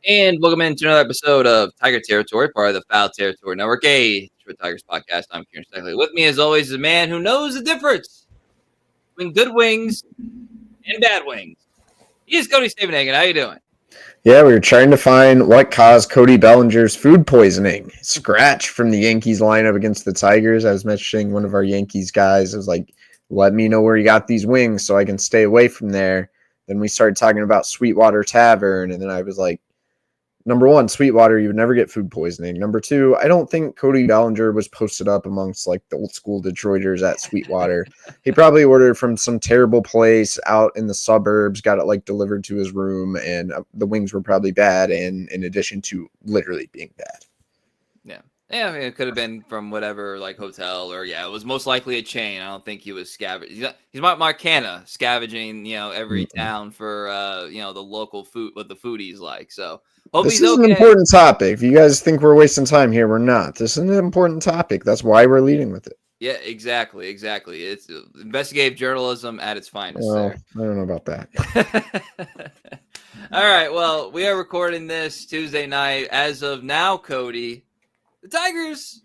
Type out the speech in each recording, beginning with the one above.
And welcome into another episode of Tiger Territory, part of the Foul Territory Network, a Detroit Tigers podcast. I'm Kieran Steckley. With me, as always, is a man who knows the difference between good wings and bad wings. He is Cody Stavenhagen. How you doing? Yeah, we were trying to find what caused Cody Bellinger's food poisoning. Scratch from the Yankees lineup against the Tigers. I was messaging one of our Yankees guys. I was like, let me know where you got these wings so I can stay away from there. Then we started talking about Sweetwater Tavern, and then I was like, number one, Sweetwater, you would never get food poisoning. Number two, I don't think Cody Bellinger was posted up amongst like the old school Detroiters at Sweetwater. He probably ordered from some terrible place out in the suburbs, got it like delivered to his room, and the wings were probably bad, and in addition to literally being bad. Yeah, I mean, it could have been from whatever, like, hotel, or, it was most likely a chain. I don't think he was scavenging. He's Marcana, scavenging, every town for, the local food, what the foodies like. So, hope This he's is okay. an important topic. If you guys think we're wasting time here, we're not. This is an important topic. That's why we're leading with it. Yeah, exactly. It's investigative journalism at its finest. Well, There. I don't know about that. All right, well, we are recording this Tuesday night. As of now, Cody, the Tigers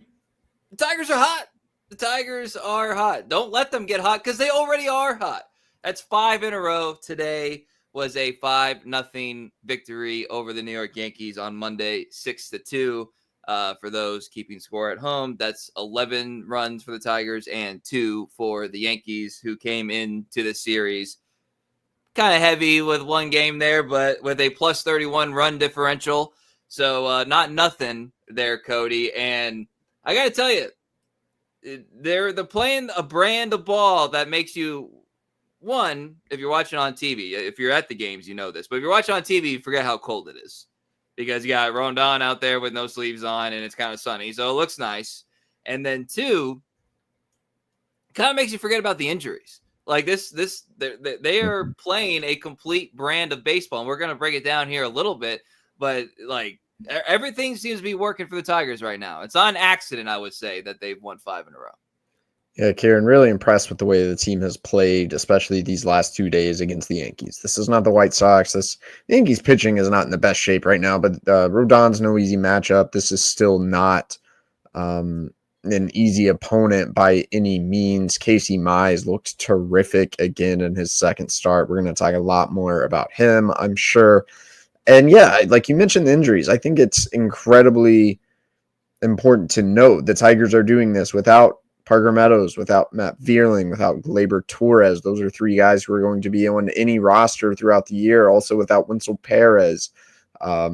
are hot. The Tigers are hot. Don't let them get hot because they already are hot. That's 5 in a row. Today was a 5-0 victory over the New York Yankees on Monday, 6-2. For those keeping score at home, that's 11 runs for the Tigers and 2 for the Yankees, who came into the series kind of heavy with one game there, but with a plus 31 run differential. So not nothing there, Cody. And I got to tell you, they're playing a brand of ball that makes you, one, if you're watching on TV, if you're at the games, you know this, but if you're watching on TV, you forget how cold it is because you got Rondon out there with no sleeves on and it's kind of sunny. So it looks nice. And then two, it kind of makes you forget about the injuries. Like they are playing a complete brand of baseball, and we're going to break it down here a little bit, but like everything seems to be working for the Tigers right now. It's not an accident, I would say, that they've won 5 in a row. Yeah, Kieran, really impressed with the way the team has played, especially these last 2 days against the Yankees. This is not the White Sox. The Yankees pitching is not in the best shape right now, but Rodon's no easy matchup. This is still not an easy opponent by any means. Casey Mize looked terrific again in his second start. We're going to talk a lot more about him, I'm sure. And yeah, like you mentioned the injuries, I think it's incredibly important to note the Tigers are doing this without Parker Meadows, without Matt Vierling, without Gleyber Torres. Those are 3 guys who are going to be on any roster throughout the year. Also without Winsel Perez. Now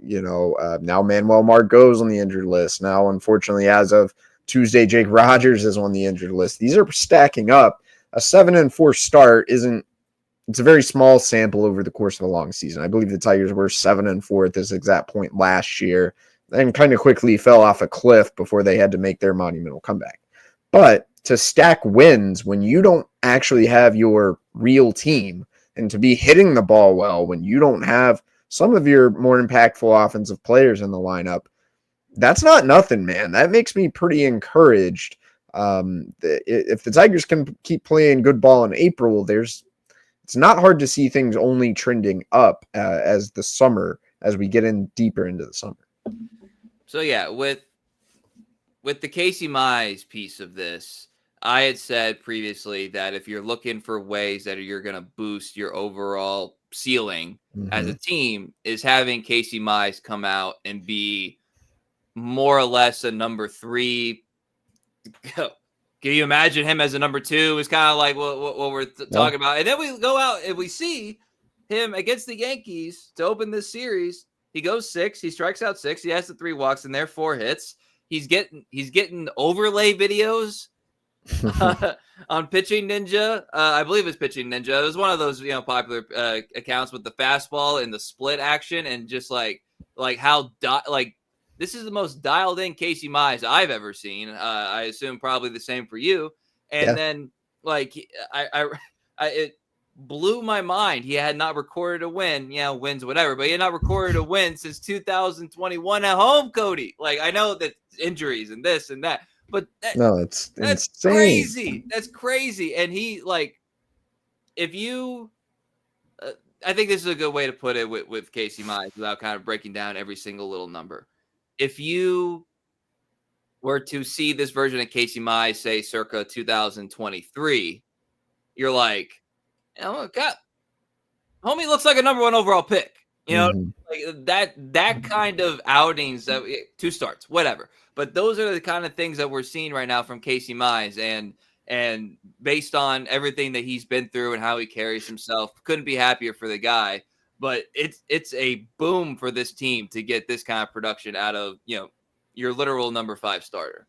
Manuel Margot's on the injured list. Now, unfortunately, as of Tuesday, Jake Rogers is on the injured list. These are stacking up. A 7-4 start it's a very small sample over the course of a long season. I believe the Tigers were 7-4 at this exact point last year and kind of quickly fell off a cliff before they had to make their monumental comeback. But to stack wins when you don't actually have your real team and to be hitting the ball well when you don't have some of your more impactful offensive players in the lineup, that's not nothing, man. That makes me pretty encouraged. If the Tigers can keep playing good ball in April, it's not hard to see things only trending up as we get in deeper into the summer. So yeah, with the Casey Mize piece of this, I had said previously that if you're looking for ways that you're going to boost your overall ceiling as a team, is having Casey Mize come out and be more or less a number 3. Can you imagine him as a number 2? Is kind of like what we're talking about. And then we go out and we see him against the Yankees to open this series. He goes 6. He strikes out 6. He has the 3 walks and there 4 hits. He's getting overlay videos on Pitching Ninja. I believe it's Pitching Ninja. It was one of those popular accounts with the fastball and the split action and just like how this is the most dialed in Casey Mize I've ever seen. I assume probably the same for you. And then it blew my mind. He had not recorded a win, wins, whatever, but he had not recorded a win since 2021 at home, Cody. Like, I know that injuries and this and that, but that's insane. Crazy. That's crazy. And he, if you, I think this is a good way to put it with Casey Mize without kind of breaking down every single little number. If you were to see this version of Casey Mize, say circa 2023, you're like, God, homie looks like a number 1 overall pick. Mhm. Like that kind of outings, that 2 starts, whatever. But those are the kind of things that we're seeing right now from Casey Mize, and based on everything that he's been through and how he carries himself, couldn't be happier for the guy. But it's a boom for this team to get this kind of production out of your literal number 5 starter.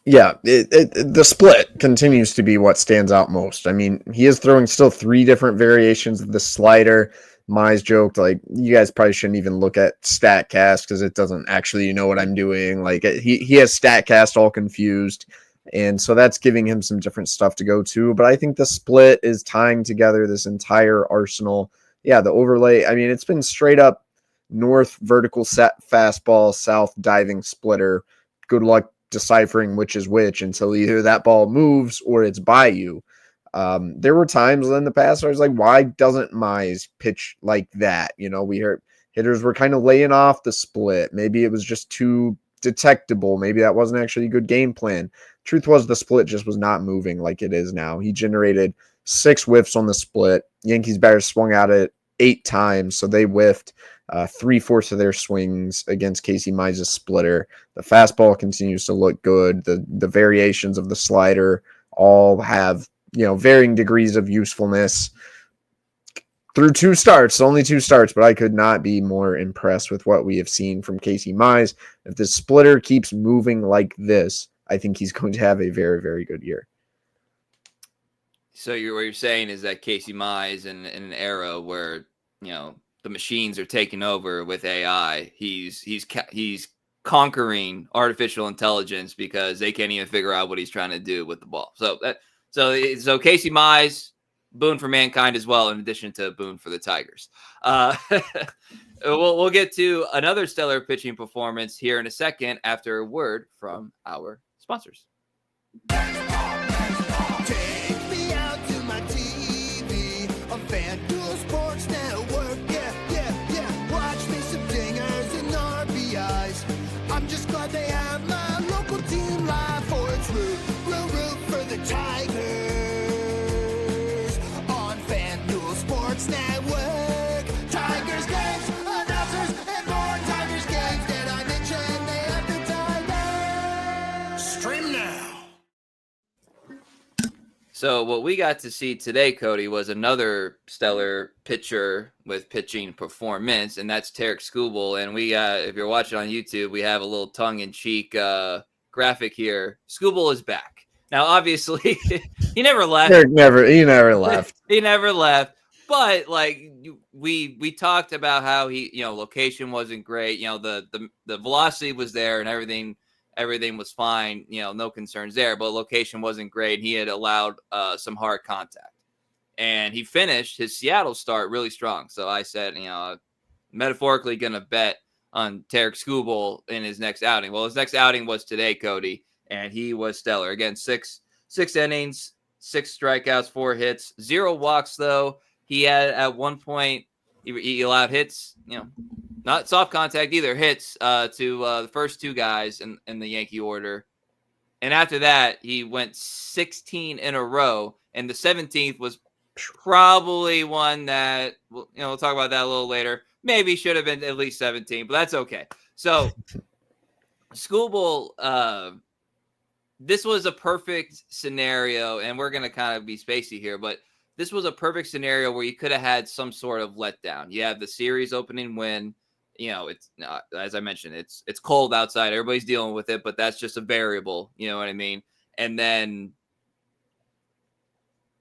Yeah, the split continues to be what stands out most. I mean, he is throwing still 3 different variations of the slider. Mize joked, like, you guys probably shouldn't even look at StatCast because it doesn't actually know what I'm doing. Like, he has StatCast all confused. And so that's giving him some different stuff to go to. But I think the split is tying together this entire arsenal. Yeah, the overlay, I mean, it's been straight up north vertical set fastball, south diving splitter. Good luck deciphering which is which until either that ball moves or it's by you. There were times in the past where I was like, why doesn't Mize pitch like that? We heard hitters were kind of laying off the split. Maybe it was just too detectable. Maybe that wasn't actually a good game plan. Truth was, the split just was not moving like it is now. He generated 6 whiffs on the split. Yankees batters swung at it 8 times, so they whiffed 3/4 of their swings against Casey Mize's splitter. The fastball continues to look good. The variations of the slider all have varying degrees of usefulness. Through 2 starts, only 2 starts, but I could not be more impressed with what we have seen from Casey Mize. If the splitter keeps moving like this, I think he's going to have a very, very good year. So what you're saying is that Casey Mize in an era where the machines are taking over with AI, he's conquering artificial intelligence because they can't even figure out what he's trying to do with the ball. So Casey Mize, boon for mankind as well, in addition to boon for the Tigers. We'll get to another stellar pitching performance here in a second after a word from our sponsors. I'm just glad they have my local team live for its root for the Tigers on FanDuel Sports Network. Tigers games, announcers, and more Tigers games. Did I mention they have the Tigers? Stream now. So what we got to see today, Cody, was another stellar pitcher with pitching performance, and that's Tarik Skubal. And we got, if you're watching on YouTube, we have a little tongue-in-cheek graphic here. Skubal is back. Now, obviously, he never left. He never left. He never left. But like we talked about how he, location wasn't great. The velocity was there and everything was fine. No concerns there. But location wasn't great. He had allowed some hard contact, and he finished his Seattle start really strong. So I said, metaphorically gonna bet on Tarik Skubal in his next outing. Well, his next outing was today, Cody, and he was stellar. Again, six innings, 6 strikeouts, 4 hits, 0 walks though. He had at one point he allowed hits, not soft contact either, hits to the first 2 guys in the Yankee order. And after that, he went 16 in a row, and the 17th was probably one that we'll talk about that a little later. Maybe should have been at least 17, but that's okay. So Skubal, this was a perfect scenario, and we're going to kind of be spacey here, but this was a perfect scenario where you could have had some sort of letdown. You have the series opening win. It's not, as I mentioned, it's cold outside. Everybody's dealing with it, but that's just a variable. You know what I mean? And then,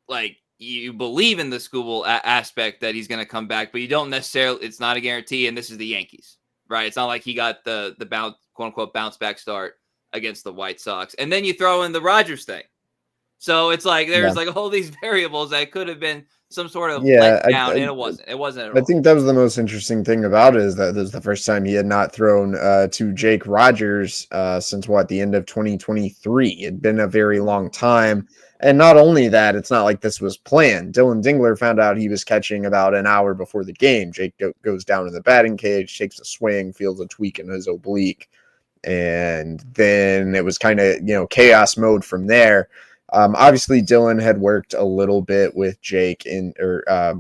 like, you believe in the Skubal aspect that he's going to come back, but you don't necessarily. It's not a guarantee. And this is the Yankees, right? It's not like he got the bounce, quote unquote, bounce back start against the White Sox. And then you throw in the Rogers thing. So it's like there's Yeah. like all these variables that could have been some sort of Yeah, letdown, and it wasn't. It wasn't at I all. think that was the most interesting thing about it, is that this was the first time he had not thrown to Jake Rogers since the end of 2023. It'd been a very long time. And not only that, it's not like this was planned. Dylan Dingler found out he was catching about an hour before the game. Jake goes down to the batting cage, takes a swing, feels a tweak in his oblique. And then it was kind of, chaos mode from there. Obviously, Dylan had worked a little bit with Jake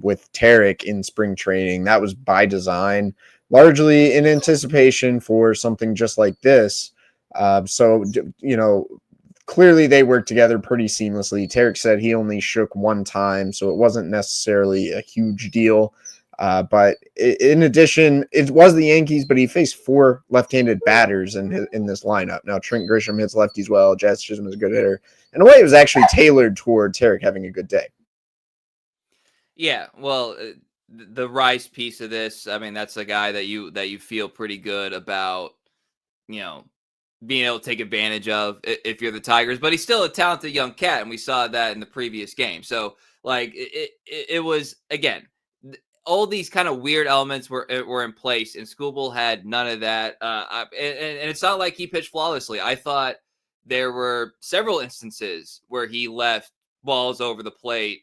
with Tarik in spring training. That was by design, largely in anticipation for something just like this. So, clearly they worked together pretty seamlessly. Tarik said he only shook one time, so it wasn't necessarily a huge deal. But in addition, it was the Yankees, but he faced 4 left-handed batters in this lineup. Now, Trent Grisham hits lefties well. Jazz Chisholm is a good hitter. In a way, it was actually tailored toward Tarik having a good day. Yeah, well, the Rice piece of this, I mean, that's a guy that you feel pretty good about, being able to take advantage of if you're the Tigers. But he's still a talented young cat, and we saw that in the previous game. So, like, it was, again, all these kind of weird elements were in place, and Skubal had none of that. And it's not like he pitched flawlessly. I thought there were several instances where he left balls over the plate,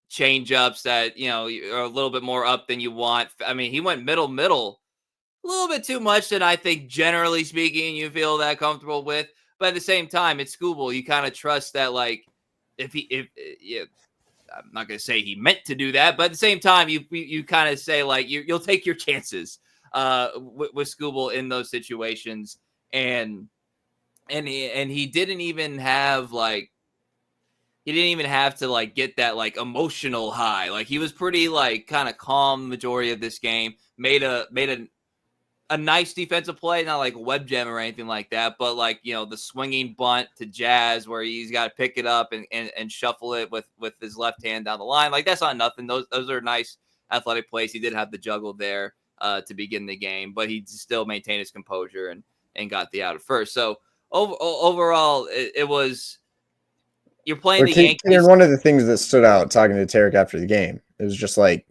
change ups that, are a little bit more up than you want. I mean, he went middle, a little bit too much than I think, generally speaking, you feel that comfortable with. But at the same time, it's Skubal. You kind of trust that, like, I'm not going to say he meant to do that, but at the same time, you kind of say, like, you'll take your chances with Skubal in those situations. And he didn't even have to like get that like emotional high. Like, he was pretty like kind of calm the majority of this game. Made a nice defensive play, not like a web gem or anything like that, but like, the swinging bunt to Jazz where he's got to pick it up and shuffle it with his left hand down the line. Like, that's not nothing. Those are nice athletic plays. He did have the juggle there to begin the game, but he still maintained his composure and got the out at first. So overall, it was, you're playing the Yankees. Kieran, one of the things that stood out talking to Tarik after the game, it was just like,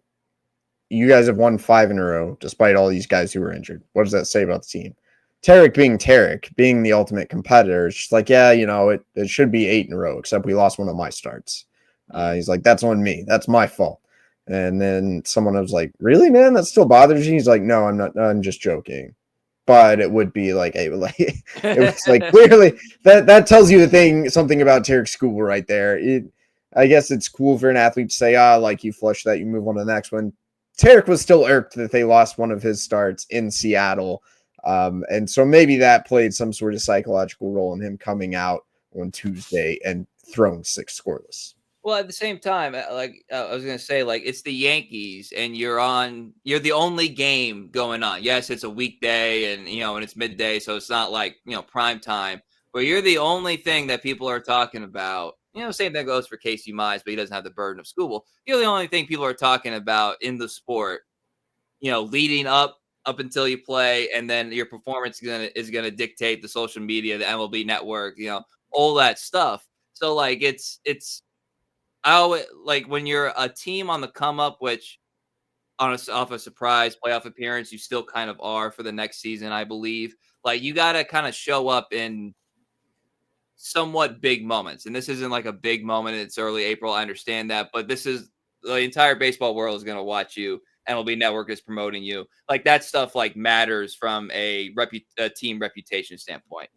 you guys have won 5 in a row despite all these guys who were injured. What does that say about the team? Tarik being the ultimate competitor, it's just like, yeah, it should be 8 in a row, except we lost one of my starts. He's like, that's on me. That's my fault. And then someone was like, really, man? That still bothers you? He's like, no, I'm not. I'm just joking. But it would be like, hey, like it was like clearly that tells you something about Tarik Skubal right there. I guess it's cool for an athlete to say, like, you flush that, you move on to the next one. Tarik was still irked that they lost one of his starts in Seattle. And so maybe that played some sort of psychological role in him coming out on Tuesday and throwing 6 scoreless. Well, at the same time, like I was going to say, like, it's the Yankees and you're the only game going on. Yes, it's a weekday and it's midday, so it's not like, prime time, but you're the only thing that people are talking about. Same thing goes for Casey Mize, but he doesn't have the burden of Skubal. You're the only thing people are talking about in the sport, leading up until you play, and then your performance is gonna dictate the social media, the MLB network, all that stuff. So like it's I always like when you're a team on the come up, which off a surprise playoff appearance, you still kind of are for the next season, I believe. Like, you got to kind of show up in somewhat big moments. And this isn't like a big moment. It's early April. I understand that. But this is the entire baseball world is going to watch you. MLB Network is promoting you. Like, that stuff like matters from a team reputation standpoint.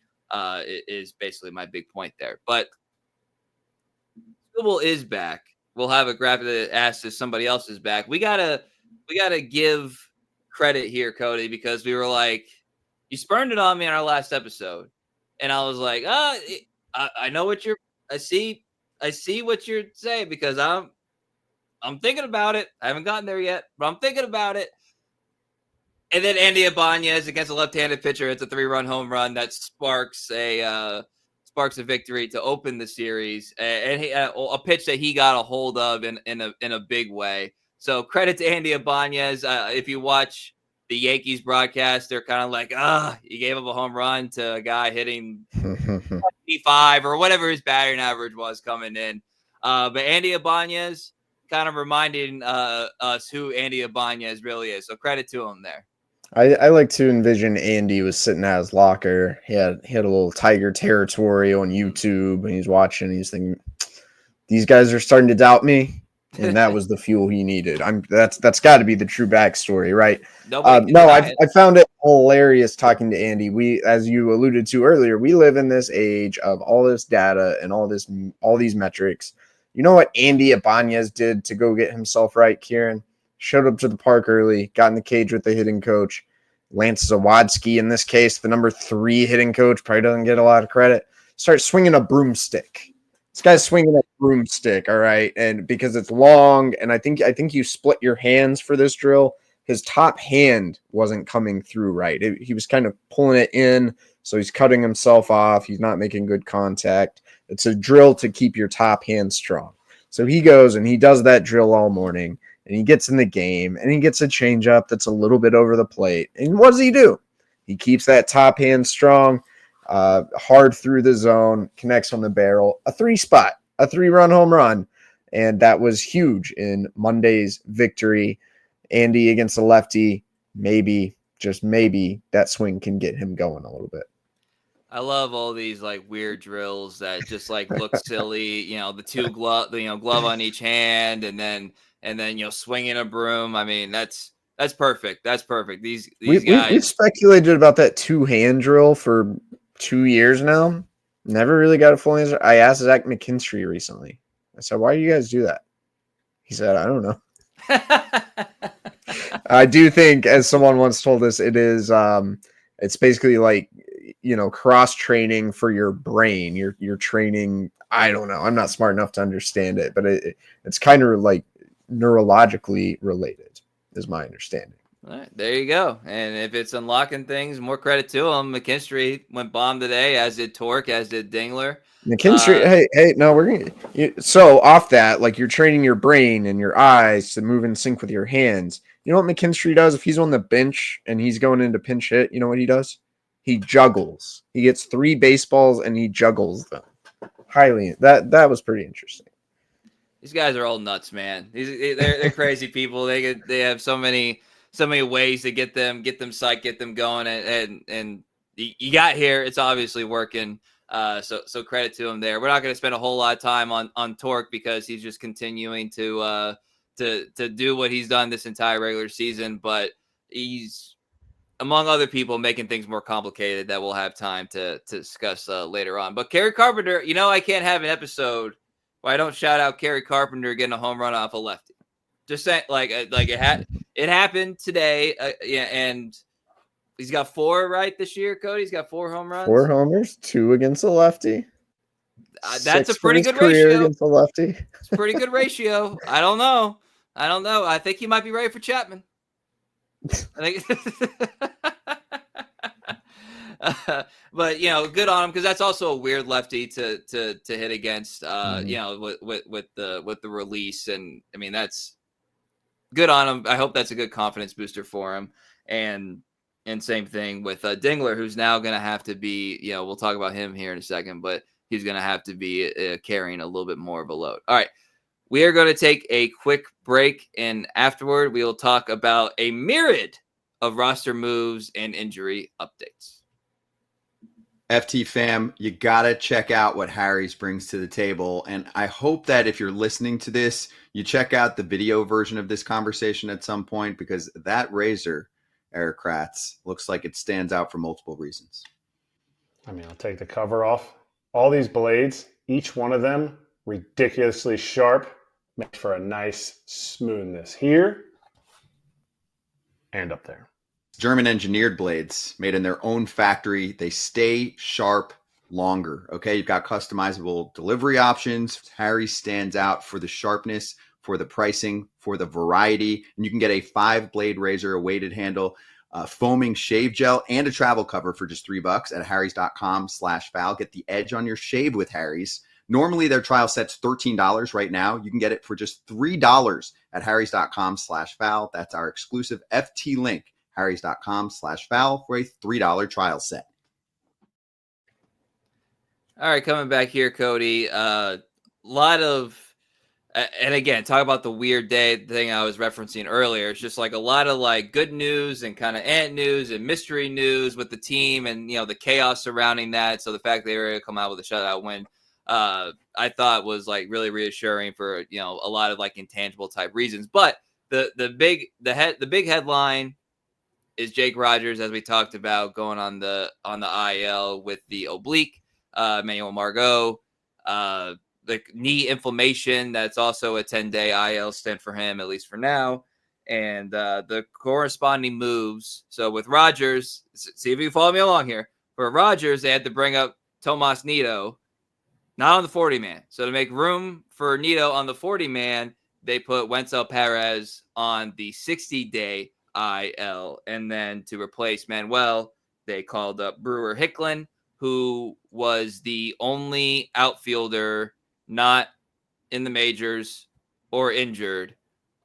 Is basically my big point there. But Skubal is back. We'll have a graphic that asks if somebody else is back. We gotta give credit here, Cody, because we were like, you spurned it on me in our last episode, and I was like, I know what I see what you're saying, because I'm thinking about it. I haven't gotten there yet, but I'm thinking about it. And then Andy Ibanez against a left-handed pitcher, it's a 3-run home run that sparks a victory to open the series, and a pitch that he got a hold of in a big way. So credit to Andy Ibanez. If you watch the Yankees broadcast, they're kind of like, you gave up a home run to a guy hitting 25 or whatever his batting average was coming in. But Andy Ibanez kind of reminding us who Andy Ibanez really is. So credit to him there. I like to envision Andy was sitting at his locker. He had a little Tiger territory on YouTube, and he's watching. And he's thinking, these guys are starting to doubt me, and that was the fuel he needed. That's got to be the true backstory, right? I found it hilarious talking to Andy. We, as you alluded to earlier, we live in this age of all this data and all these metrics. You know what Andy Ibanez did to go get himself right, Kieran? Showed up to the park early, got in the cage with the hitting coach. Lance Zawadski, in this case, the number 3 hitting coach, probably doesn't get a lot of credit. Starts swinging a broomstick. This guy's swinging a broomstick, all right, and because it's long, and I think you split your hands for this drill. His top hand wasn't coming through right. He was kind of pulling it in, so he's cutting himself off. He's not making good contact. It's a drill to keep your top hand strong. So he goes and he does that drill all morning. And he gets in the game, and he gets a changeup that's a little bit over the plate. And what does he do? He keeps that top hand strong, hard through the zone, connects on the barrel, a 3-spot, a 3-run home run. And that was huge in Monday's victory. Andy against the lefty, maybe, just maybe, that swing can get him going a little bit. I love all these like weird drills that just like look silly. The 2 glove on each hand, and then swinging a broom. I mean, that's perfect. That's perfect. These guys. We've speculated about that 2-hand drill for 2 years now. Never really got a full answer. I asked Zach McKinstry recently. I said, "Why do you guys do that?" He said, "I don't know." I do think, as someone once told us, it is. It's basically like cross training for your brain. You're training. I don't know. I'm not smart enough to understand it, but it's kind of like neurologically related, is my understanding. All right, there you go. And if it's unlocking things, more credit to him. McKinstry went bomb today, as did Torque, as did Dingler. McKinstry, hey, no, we're gonna. So off that, like, you're training your brain and your eyes to move in sync with your hands. You know what McKinstry does if he's on the bench and he's going into pinch hit? You know what he does? He juggles. He gets 3 baseballs and he juggles them. That was pretty interesting. These guys are all nuts, man. They're crazy people. They have so many ways to get them psyched, get them going, and you got here. It's obviously working. So credit to him there. We're not going to spend a whole lot of time on Torque because he's just continuing to do what he's done this entire regular season, but he's, among other people, making things more complicated that we'll have time to discuss later on. But Kerry Carpenter, I can't have an episode where I don't shout out Kerry Carpenter getting a home run off a lefty. Just saying, it happened today, and he's got 4 right this year. Cody, he's got 4 home runs, 4 homers, 2 against the lefty. That's a pretty good ratio against the lefty. It's a pretty good ratio. I don't know. I think he might be ready for Chapman. I think, but good on him, because that's also a weird lefty to hit against. With the release, and I mean, that's good on him. I hope that's a good confidence booster for him. And same thing with Dingler, who's now going to have to be. We'll talk about him here in a second, but he's going to have to be carrying a little bit more of a load. All right. We are going to take a quick break, and afterward, we will talk about a myriad of roster moves and injury updates. FT fam, you got to check out what Harry's brings to the table. And I hope that if you're listening to this, you check out the video version of this conversation at some point, because that razor, Eric Kratz, looks like it stands out for multiple reasons. I mean, I'll take the cover off. All these blades, each one of them ridiculously sharp, makes for a nice smoothness here and up there. German engineered blades made in their own factory. They stay sharp longer. Okay. You've got customizable delivery options. Harry stands out for the sharpness, for the pricing, for the variety. And you can get a 5-blade razor, a weighted handle, foaming shave gel, and a travel cover for just $3 at harrys.com/foul. Get the edge on your shave with Harry's. Normally their trial set's $13 right now. You can get it for just $3 at harrys.com/foul. That's our exclusive FT link, harrys.com/foul for a $3 trial set. All right, coming back here, Cody. Lot of, and again, talk about the weird day thing I was referencing earlier. It's just like a lot of like good news and kind of ant news and mystery news with the team and, you know, the chaos surrounding that. So the fact they were able to come out with a shutout win, I thought was like really reassuring for, you know, a lot of like intangible type reasons. But the big headline is Jake Rogers, as we talked about, going on the IL with the oblique. Manuel Margot, the knee inflammation. That's also a 10-day IL stint for him, at least for now. And the corresponding moves. So with Rogers, see if you follow me along here. For Rogers, they had to bring up Tomas Nido, not on the 40-man. So to make room for Nido on the 40-man, they put Wenzel Perez on the 60-day IL. And then to replace Manuel, they called up Brewer Hicklin, who was the only outfielder not in the majors or injured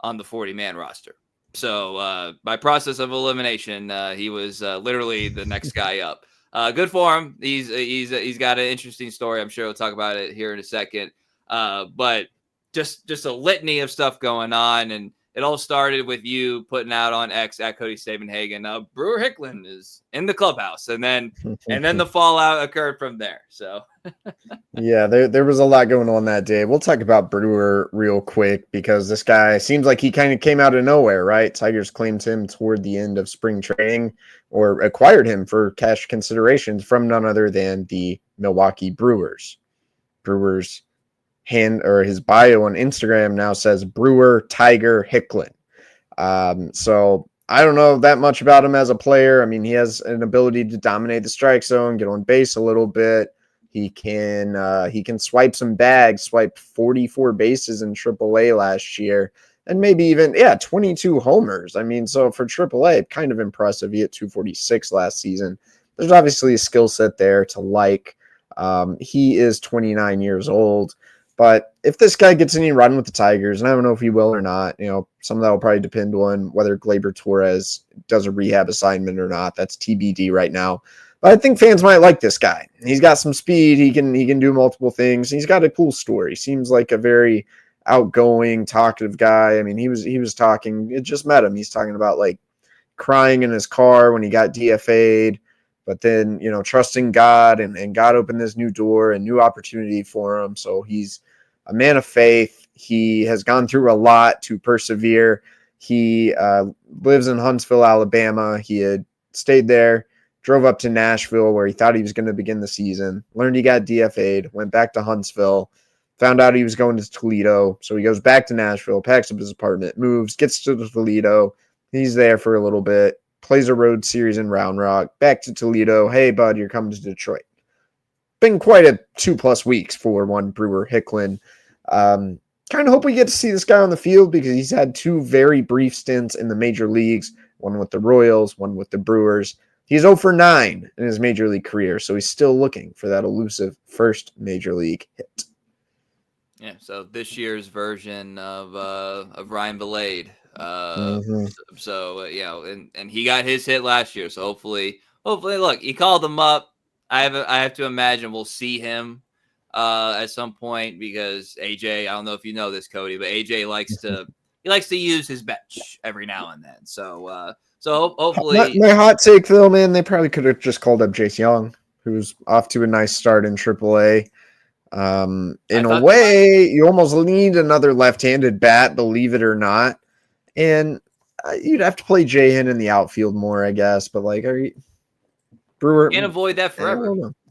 on the 40-man roster. So by process of elimination, he was literally the next guy up. Good for him. He's got an interesting story. I'm sure we'll talk about it here in a second. But just a litany of stuff going on, and it all started with you putting out on X at Cody Stavenhagen. Brewer Hicklin is in the clubhouse, and then the fallout occurred from there. So yeah, there was a lot going on that day. We'll talk about Brewer real quick because this guy seems like he kind of came out of nowhere, right? Tigers claimed him toward the end of spring training or acquired him for cash considerations from none other than the Milwaukee Brewers. Brewers his bio on Instagram now says Brewer Tiger Hicklin. So I don't know that much about him as a player. I mean, he has an ability to dominate the strike zone, get on base a little bit. He can swipe some bags, swiped 44 bases in AAA last year, and maybe even 22 homers. I mean, so for AAA, kind of impressive. He hit 246 last season. There's obviously a skill set there to like. He is 29 years old. But if this guy gets any run with the Tigers, and I don't know if he will or not, you know, some of that will probably depend on whether Gleyber Torres does a rehab assignment or not. That's TBD right now. But I think fans might like this guy. He's got some speed. He can do multiple things. He's got a cool story. Seems like a very outgoing, talkative guy. I mean, he was talking. It just met him. He's talking about like crying in his car when he got DFA'd. But then, you know, trusting God and God opened this new door and new opportunity for him. So he's a man of faith. He has gone through a lot to persevere. He lives in Huntsville, Alabama. He had stayed there, drove up to Nashville where he thought he was going to begin the season, learned he got DFA'd, went back to Huntsville, found out he was going to Toledo. So he goes back to Nashville, packs up his apartment, moves, gets to Toledo. He's there for a little bit, plays a road series in Round Rock, back to Toledo. Hey, bud, you're coming to Detroit. Been quite a 2+ weeks for one Brewer Hicklin. Kind of hope we get to see this guy on the field because he's had 2 very brief stints in the major leagues, one with the Royals, one with the Brewers. He's 0 for 9 in his major league career, so he's still looking for that elusive first major league hit. yeah, so this year's version of Ryan Vilade. So and he got his hit last year. So hopefully, look, he called him up. I have to imagine we'll see him at some point because AJ. I don't know if you know this, Cody, but AJ likes to use his bench every now and then. So hopefully, my hot take though, man, they probably could have just called up Jace Young, who's off to a nice start in AAA. In a way, you almost need another left-handed bat, believe it or not. And you'd have to play Jahan in the outfield more, I guess. But like, are you Brewer? Can't avoid that forever.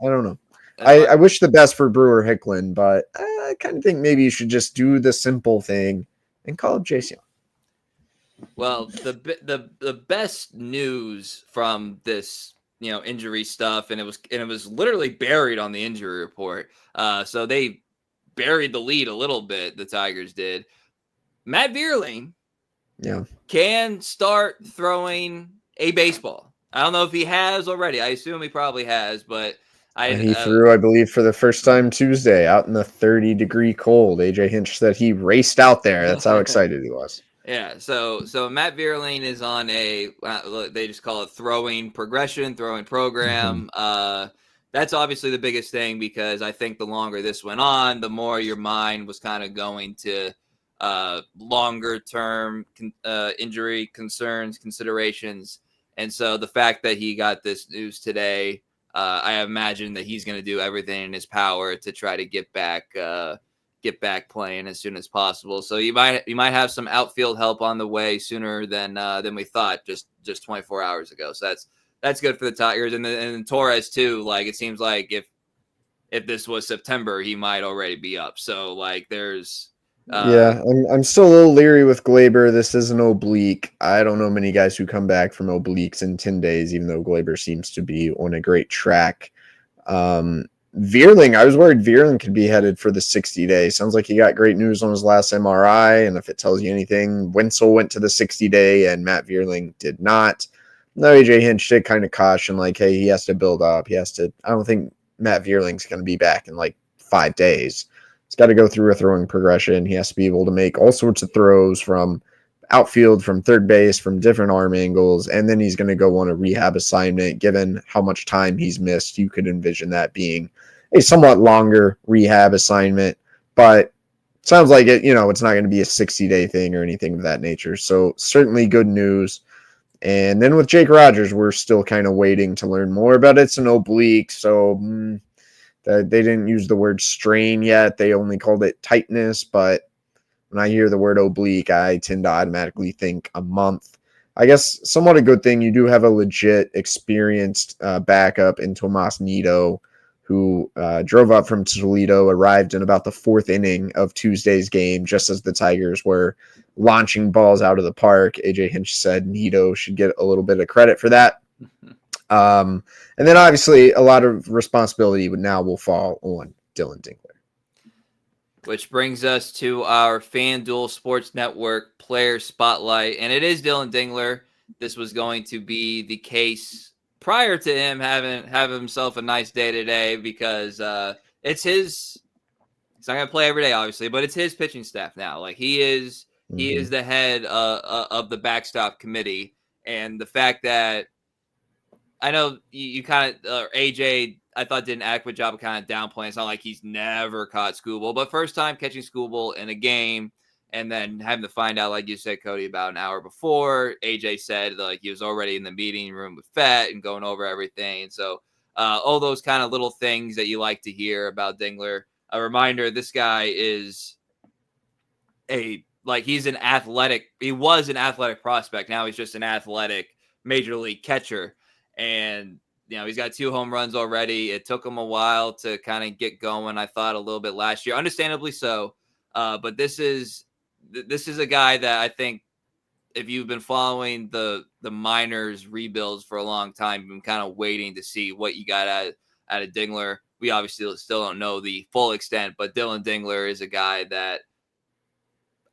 I don't know. I wish the best for Brewer Hicklin, but I kind of think maybe you should just do the simple thing and call up Jace Young. Well, the best news from this, you know, injury stuff, and it was literally buried on the injury report. So they buried the lead a little bit. The Tigers did. Matt Vierling, can start throwing a baseball. I don't know if he has already. I assume he probably has, but he threw, I believe, for the first time Tuesday out in the 30-degree cold. AJ Hinch said he raced out there. That's how excited he was. Yeah, so Matt Vierling is on they just call it throwing progression, throwing program. That's obviously the biggest thing because I think the longer this went on, the more your mind was kind of going to longer term injury considerations. And so the fact that he got this news today, I imagine that he's going to do everything in his power to try to get back playing as soon as possible. So you might have some outfield help on the way sooner than we thought just 24 hours ago. So that's good for the Tigers and Torres too. Like it seems like if this was September, he might already be up. So like there's Yeah, I'm still a little leery with Glaber. This is an oblique. I don't know many guys who come back from obliques in 10 days, even though Glaber seems to be on a great track. Vierling, I was worried Vierling could be headed for the 60-day. Sounds like he got great news on his last MRI, and if it tells you anything, Wenzel went to the 60-day, and Matt Vierling did not. No, AJ Hinch did kind of caution, like, hey, he has to build up. I don't think Matt Vierling's going to be back in like 5 days. He's got to go through a throwing progression. He has to be able to make all sorts of throws from outfield, from third base, from different arm angles, and then he's going to go on a rehab assignment. Given how much time he's missed, you could envision that being a somewhat longer rehab assignment, but sounds like it, it's not going to be a 60-day thing or anything of that nature. So certainly good news. And then with Jake Rogers, we're still kind of waiting to learn more about it. It's an oblique, so they didn't use the word strain yet. They only called it tightness, but when I hear the word oblique, I tend to automatically think a month. I guess somewhat a good thing. You do have a legit experienced backup in Tomas Nido, who drove up from Toledo, arrived in about the 4th inning of Tuesday's game, just as the Tigers were launching balls out of the park. AJ Hinch said Nido should get a little bit of credit for that. And then obviously a lot of responsibility will fall on Dylan Dingler. Which brings us to our FanDuel Sports Network player spotlight. And it is Dylan Dingler. This was going to be the case prior to him having himself a nice day today because it's his. He's not going to play every day, obviously, but it's his pitching staff now. Like he is the head of the backstop committee. And the fact that I know you kind of AJ, I thought did an adequate job of kind of downplaying. It's not like he's never caught Skubal, but first time catching Skubal in a game, and then having to find out, like you said, Cody, about an hour before. AJ said like he was already in the meeting room with Fett and going over everything. And so all those kind of little things that you like to hear about Dingler. A reminder: this guy is he was an athletic prospect. Now he's just an athletic major league catcher. And, he's got 2 home runs already. It took him a while to kind of get going, I thought, a little bit last year. Understandably so. But this is a guy that I think if you've been following the minors rebuilds for a long time, you've been kind of waiting to see what you got out of Dingler. We obviously still don't know the full extent, but Dylan Dingler is a guy that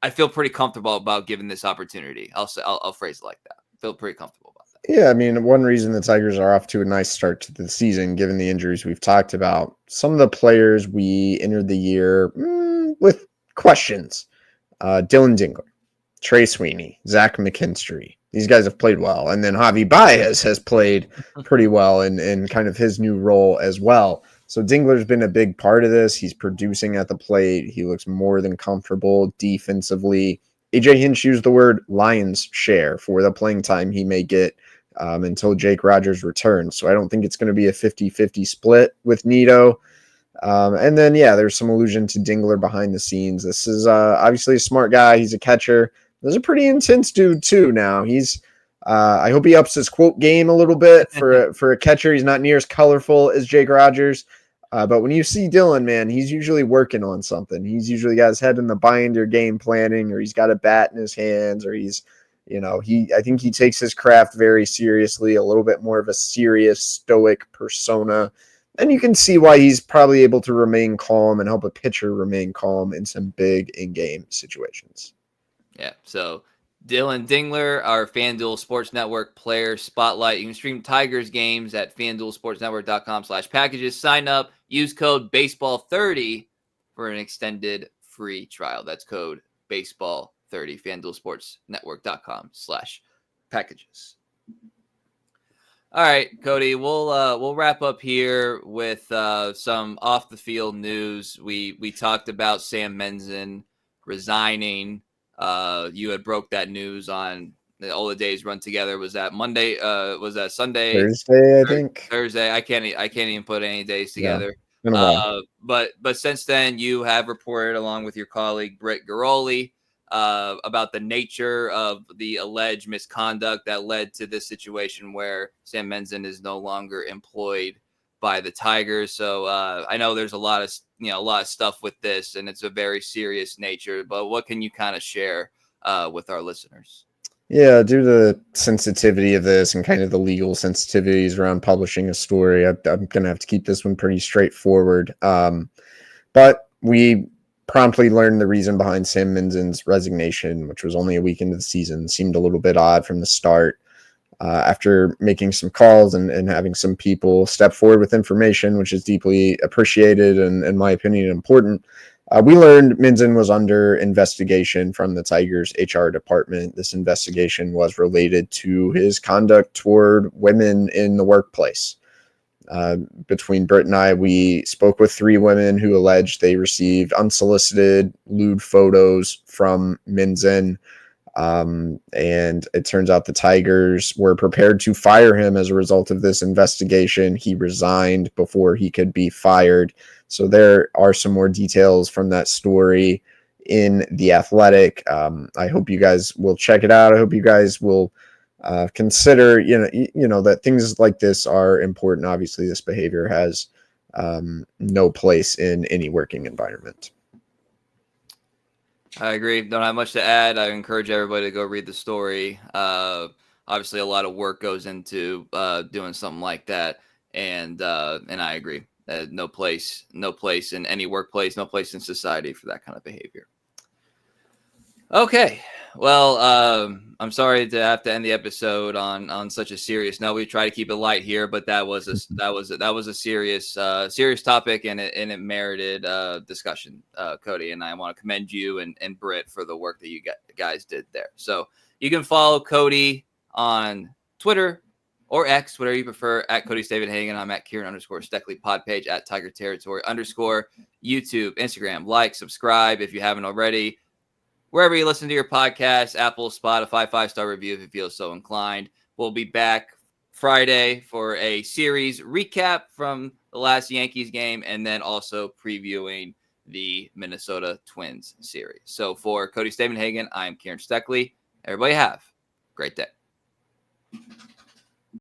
I feel pretty comfortable about giving this opportunity. I'll phrase it like that. Feel pretty comfortable about that. Yeah, I mean, one reason the Tigers are off to a nice start to the season, given the injuries we've talked about, some of the players we entered the year with questions. Dylan Dingler, Trey Sweeney, Zach McKinstry. These guys have played well. And then Javi Baez has played pretty well in kind of his new role as well. So Dingler's been a big part of this. He's producing at the plate. He looks more than comfortable defensively. AJ Hinch used the word lion's share for the playing time he may get until Jake Rogers returns. So I don't think it's going to be a 50-50 split with Nido. And then, there's some allusion to Dingler behind the scenes. This is obviously a smart guy. He's a catcher. This is a pretty intense dude, too, now. He's I hope he ups his quote game a little bit for a catcher. He's not near as colorful as Jake Rogers. But when you see Dylan, man, he's usually working on something. He's usually got his head in the binder game planning, or he's got a bat in his hands, or he's, I think he takes his craft very seriously, a little bit more of a serious, stoic persona. And you can see why he's probably able to remain calm and help a pitcher remain calm in some big in-game situations. Yeah, so Dylan Dingler, our FanDuel Sports Network player spotlight. You can stream Tigers games at FanDuelSportsNetwork.com/packages. Sign up, use code BASEBALL30 for an extended free trial. That's code BASEBALL30. FanDuelSportsNetwork.com/packages. All right, Cody, we'll wrap up here with some off the field news. We talked about Sam Menzin resigning. You had broke that news on all the days run together. Was that Monday? Was that Sunday? Thursday, I think. Thursday. I can't even put any days Yeah, together. been a while. But since then, you have reported along with your colleague Britt Garoli about the nature of the alleged misconduct that led to this situation where Sam Menzin is no longer employed by the Tigers. So I know there's a lot of stuff with this, and it's a very serious nature. But what can you kind of share with our listeners? Yeah, due to the sensitivity of this and kind of the legal sensitivities around publishing a story, I'm going to have to keep this one pretty straightforward. But we promptly learned the reason behind Sam Menzin's resignation, which was only a week into the season. Seemed a little bit odd from the start. After making some calls and having some people step forward with information, which is deeply appreciated and, in my opinion, important, we learned Menzin was under investigation from the Tigers HR department. This investigation was related to his conduct toward women in the workplace. Between Britt and I, we spoke with 3 women who alleged they received unsolicited lewd photos from Menzin. And it turns out the Tigers were prepared to fire him as a result of this investigation. He resigned before he could be fired. So there are some more details from that story in The Athletic. I hope you guys will check it out. I hope you guys will consider, that things like this are important. Obviously, this behavior has no place in any working environment. I agree. Don't have much to add. I encourage everybody to go read the story. Obviously, a lot of work goes into doing something like that, and I agree. No place in any workplace, no place in society for that kind of behavior. Okay, well, I'm sorry to have to end the episode on such a serious note. We try to keep it light here, but that was a serious topic, and it merited discussion, Cody. And I want to commend you and Britt for the work that you guys did there. So you can follow Cody on Twitter or X, whatever you prefer, at Cody Stavenhagen. I'm at Kieran_Steckley, pod page at Tiger Territory _ YouTube, Instagram. Like, subscribe if you haven't already. Wherever you listen to your podcast, Apple, Spotify, 5-star review if you feel so inclined. We'll be back Friday for a series recap from the last Yankees game and then also previewing the Minnesota Twins series. So for Cody Stavenhagen, I'm Kieran Steckley. Everybody have a great day.